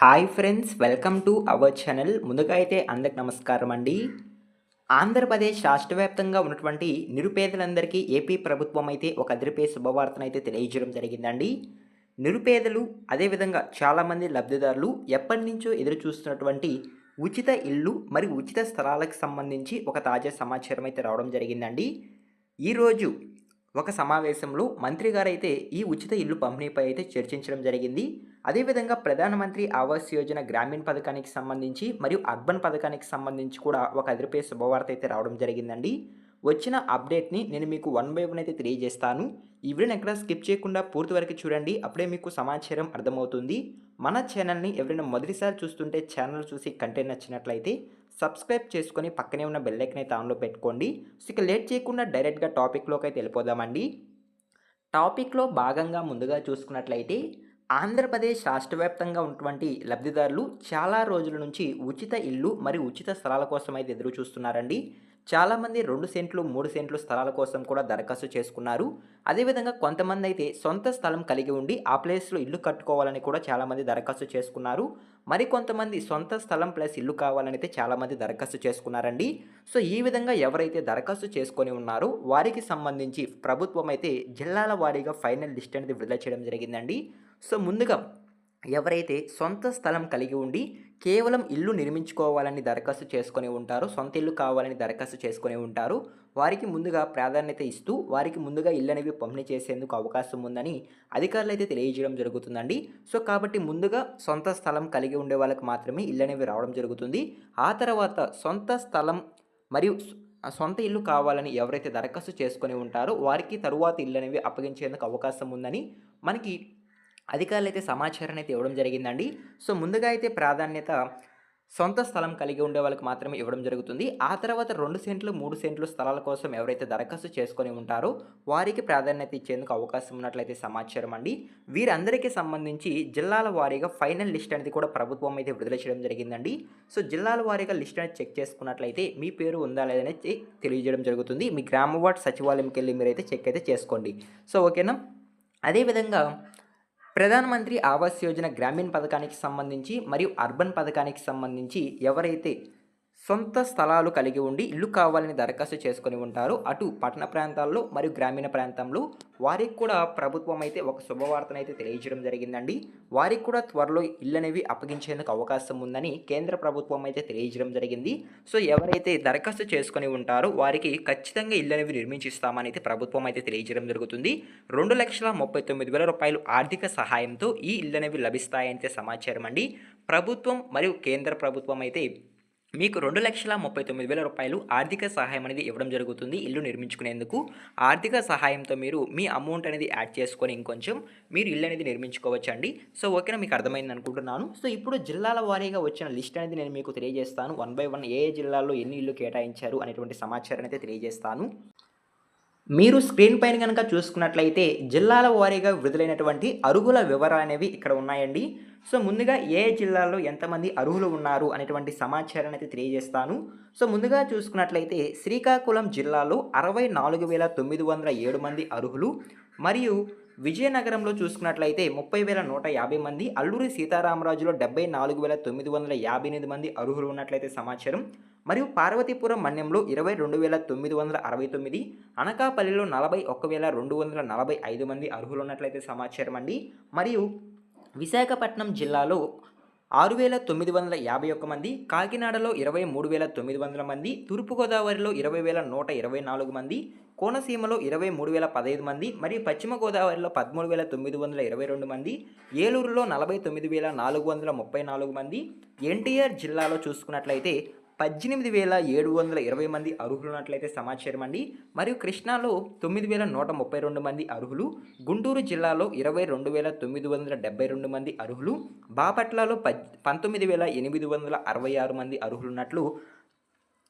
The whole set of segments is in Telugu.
Hi friends, welcome to our channel. ముందుగా అయితే అందరికి నమస్కారం అండి. ఆంధ్రప్రదేశ్ రాష్ట్ర వ్యాప్తంగా ఉన్నటువంటి నిరుపేదలందరికీ ఏపీ ప్రభుత్వం అయితే ఒక అదిరిపే శుభవార్తను అయితే తెలియజేయడం జరిగిందండి. నిరుపేదలు అదేవిధంగా చాలామంది లబ్ధిదారులు ఎప్పటి నుంచో ఎదురు చూస్తున్నటువంటి ఉచిత ఇల్లు మరియు ఉచిత స్థలాలకు సంబంధించి ఒక తాజా సమాచారం అయితే రావడం జరిగిందండి. ఈరోజు ఒక సమావేశంలో మంత్రి గారైతే ఈ ఉచిత ఇల్లు పంపిణీపై అయితే చర్చించడం జరిగింది. అదేవిధంగా ప్రధానమంత్రి ఆవాస్ యోజన గ్రామీణ పథకానికి సంబంధించి మరియు అర్బన్ పథకానికి సంబంధించి కూడా ఒక అదిరిపే శుభవార్త అయితే రావడం జరిగిందండి. వచ్చిన అప్డేట్ని నేను మీకు వన్ బై వన్ అయితే తెలియజేస్తాను. ఈ వీడియోని ఎక్కడ స్కిప్ చేయకుండా పూర్తి వరకు చూడండి, అప్పుడే మీకు సమాచారం అర్థమవుతుంది. మన ఛానల్ని ఎవరైనా మొదటిసారి చూస్తుంటే ఛానల్ చూసి కంటెంట్ నచ్చినట్లయితే సబ్స్క్రైబ్ చేసుకొని పక్కనే ఉన్న బెల్ ఐకాన్ అయితే ఆన్లో పెట్టుకోండి. సో ఇక లేట్ చేయకుండా డైరెక్ట్గా టాపిక్లోకి అయితే వెళ్ళిపోదామండి. టాపిక్లో భాగంగా ముందుగా చూసుకున్నట్లయితే ఆంధ్రప్రదేశ్ రాష్ట్ర వ్యాప్తంగా ఉన్నటువంటి లబ్ధిదారులు చాలా రోజుల నుంచి ఉచిత ఇల్లు మరియు ఉచిత స్థలాల కోసం అయితే ఎదురు చూస్తున్నారండి. చాలామంది 2 సెంట్లు 3 సెంట్లు స్థలాల కోసం కూడా దరఖాస్తు చేసుకున్నారు. అదేవిధంగా కొంతమంది అయితే సొంత స్థలం కలిగి ఉండి ఆ ప్లేస్లో ఇల్లు కట్టుకోవాలని కూడా చాలామంది దరఖాస్తు చేసుకున్నారు. మరికొంతమంది సొంత స్థలం ప్లస్ ఇల్లు కావాలని అయితే చాలామంది దరఖాస్తు చేసుకున్నారండి. సో ఈ విధంగా ఎవరైతే దరఖాస్తు చేసుకొని ఉన్నారో వారికి సంబంధించి ప్రభుత్వం అయితే జిల్లాల వారీగా ఫైనల్ లిస్ట్ అనేది విడుదల చేయడం జరిగిందండి. సో ముందుగా ఎవరైతే సొంత స్థలం కలిగి ఉండి కేవలం ఇల్లు నిర్మించుకోవాలని దరఖాస్తు చేసుకొని ఉంటారో, సొంత ఇల్లు కావాలని దరఖాస్తు చేసుకొని ఉంటారో వారికి ముందుగా ప్రాధాన్యత ఇస్తూ వారికి ముందుగా ఇల్లు అనేవి పంపిణీ చేసేందుకు అవకాశం ఉందని అధికారులు అయితే తెలియజేయడం జరుగుతుందండి. సో కాబట్టి ముందుగా సొంత స్థలం కలిగి ఉండే వాళ్ళకి మాత్రమే ఇల్లు అనేవి రావడం జరుగుతుంది. ఆ తర్వాత సొంత స్థలం మరియు సొంత ఇల్లు కావాలని ఎవరైతే దరఖాస్తు చేసుకొని ఉంటారో వారికి తరువాత ఇల్లు అనేవి అప్పగించేందుకు అవకాశం ఉందని మనకి అధికారులు అయితే సమాచారాన్ని అయితే ఇవ్వడం జరిగిందండి. సో ముందుగా అయితే ప్రాధాన్యత సొంత స్థలం కలిగి ఉండే వాళ్ళకి మాత్రమే ఇవ్వడం జరుగుతుంది. ఆ తర్వాత 2 సెంట్లు 3 సెంట్లు స్థలాల కోసం ఎవరైతే దరఖాస్తు చేసుకొని ఉంటారో వారికి ప్రాధాన్యత ఇచ్చేందుకు అవకాశం ఉన్నట్లయితే సమాచారం అండి. వీరందరికీ సంబంధించి జిల్లాల వారీగా ఫైనల్ లిస్ట్ అనేది కూడా ప్రభుత్వం అయితే విడుదల చేయడం జరిగిందండి. సో జిల్లాల వారీగా లిస్ట్ అనేది చెక్ చేసుకున్నట్లయితే మీ పేరు ఉందా లేదనేది తెలియజేయడం జరుగుతుంది. మీ గ్రామ వార్డ్ సచివాలయంకి వెళ్ళి మీరైతే చెక్ అయితే చేసుకోండి. సో ఓకేనా. అదేవిధంగా ప్రధానమంత్రి ఆవాస్ యోజన గ్రామీణ పథకానికి సంబంధించి మరియు అర్బన్ పథకానికి సంబంధించి ఎవరైతే సొంత స్థలాలు కలిగి ఉండి ఇల్లు కావాలని దరఖాస్తు చేసుకొని ఉంటారో అటు పట్టణ ప్రాంతాల్లో మరియు గ్రామీణ ప్రాంతంలో వారికి కూడా ప్రభుత్వం అయితే ఒక శుభవార్తను అయితే తెలియజేయడం జరిగిందండి. వారికి కూడా త్వరలో ఇల్లు అనేవి అప్పగించేందుకు అవకాశం ఉందని కేంద్ర ప్రభుత్వం అయితే తెలియజేయడం జరిగింది. సో ఎవరైతే దరఖాస్తు చేసుకొని ఉంటారో వారికి ఖచ్చితంగా ఇల్లు అనేవి నిర్మించిస్తామని అయితే ప్రభుత్వం అయితే తెలియజేయడం జరుగుతుంది. 2,39,000 రూపాయలు ఆర్థిక సహాయంతో ఈ ఇల్లు అనేవి లభిస్తాయంటే సమాచారం అండి. ప్రభుత్వం మరియు కేంద్ర ప్రభుత్వం అయితే మీకు 2,39,000 రూపాయలు ఆర్థిక సహాయం అనేది ఇవ్వడం జరుగుతుంది. ఇల్లు నిర్మించుకునేందుకు ఆర్థిక సహాయంతో మీరు మీ అమౌంట్ అనేది యాడ్ చేసుకొని ఇంకొంచెం మీరు ఇల్లు అనేది నిర్మించుకోవచ్చు అండి. సో ఓకేనా, మీకు అర్థమైంది అనుకుంటున్నాను. సో ఇప్పుడు జిల్లాల వారీగా వచ్చిన లిస్ట్ అనేది నేను మీకు తెలియజేస్తాను. 1 బై 1 ఏ జిల్లాల్లో ఎన్ని ఇల్లు కేటాయించారు అనేటువంటి సమాచారం అయితే తెలియజేస్తాను. మీరు స్క్రీన్ పైన కనుక చూసుకున్నట్లయితే జిల్లాల వారీగా విడుదలైనటువంటి అర్హుల వివరాలు అనేవి ఇక్కడ ఉన్నాయండి. సో ముందుగా ఏ జిల్లాల్లో ఎంతమంది అర్హులు ఉన్నారు అనేటువంటి సమాచారాన్ని అయితే తెలియజేస్తాను. సో ముందుగా చూసుకున్నట్లయితే శ్రీకాకుళం జిల్లాలో 64,907 మంది అర్హులు మరియు విజయనగరంలో చూసుకున్నట్లయితే 30,150 మంది, అల్లూరి సీతారామరాజులో 74,958 మంది అర్హులు ఉన్నట్లయితే సమాచారం. మరియు పార్వతీపురం మన్యంలో 22,969, అనకాపల్లిలో 41,245 మంది అర్హులు ఉన్నట్లయితే సమాచారం అండి. మరియు విశాఖపట్నం జిల్లాలో 6,951 మంది, కాకినాడలో 23,900 మంది, తూర్పుగోదావరిలో 20,124 మంది, కోనసీమలో 23,015 మంది మరియు పశ్చిమ గోదావరిలో 13,922 మంది, ఏలూరులో 49,434 మంది, ఎన్టీఆర్ జిల్లాలో చూసుకున్నట్లయితే 18,720 మంది అర్హులు ఉన్నట్లయితే సమాచారం అండి. మరియు కృష్ణాలో 9,132 మంది అర్హులు, గుంటూరు జిల్లాలో 22,972 మంది అర్హులు, బాపట్లలో 19,866 మంది అర్హులు ఉన్నట్లు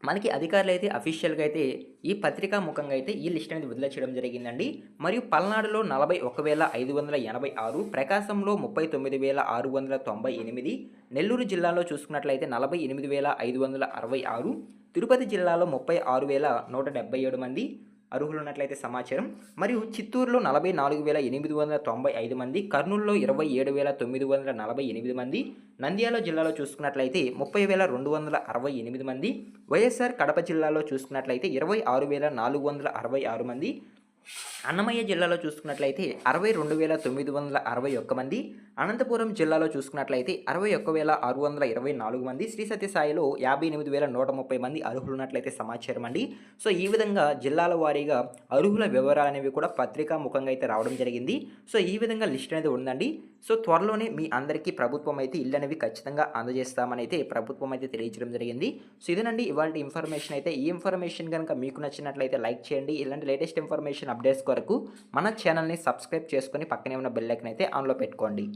మనకి అధికారులు అయితే అఫీషియల్గా అయితే ఈ పత్రికా ముఖంగా అయితే ఈ లిస్ట్ అనేది విడుదల చేయడం జరిగిందండి. మరియు పల్నాడులో 41,586, ప్రకాశంలో 39,698, నెల్లూరు జిల్లాలో చూసుకున్నట్లయితే 48,566, తిరుపతి జిల్లాలో 36,177 మంది, అర్హులు ఉన్నట్లయితే సమాచారం. మరియు చిత్తూరులో 44,895 మంది, కర్నూలులో 27,948 మంది, నంద్యాల జిల్లాలో చూసుకున్నట్లయితే 30,268 మంది, వైఎస్ఆర్ కడప జిల్లాలో చూసుకున్నట్లయితే 26,466 మంది, అన్నమయ్య జిల్లాలో చూసుకున్నట్లయితే 62,961 మంది, అనంతపురం జిల్లాలో చూసుకున్నట్లయితే 61,624 మంది, శ్రీ సత్యసాయిలో 58,130 మంది అర్హులు ఉన్నట్లయితే సమాచారం అండి. సో ఈ విధంగా జిల్లాల వారీగా అర్హుల వివరాలు అనేవి కూడా పత్రికా ముఖంగా అయితే రావడం జరిగింది. సో ఈ విధంగా లిస్ట్ అనేది ఉందండి. సో త్వరలోనే మీ అందరికీ ప్రభుత్వం అయితే ఇల్లు అనేవి ఖచ్చితంగా అందజేస్తామని అయితే ప్రభుత్వం అయితే తెలియజేయడం జరిగింది. సో ఇదేనండి ఇవాళ ఇన్ఫర్మేషన్ అయితే. ఈ ఇన్ఫర్మేషన్ కనుక మీకు నచ్చినట్లయితే లైక్ చేయండి. ఇలాంటి లేటెస్ట్ ఇన్ఫర్మేషన్ అప్డేట్స్ కొరకు మన ఛానల్ని సబ్స్క్రైబ్ చేసుకొని పక్కనే ఉన్న బెల్ ఐకాన్ అయితే ఆన్లో పెట్టుకోండి.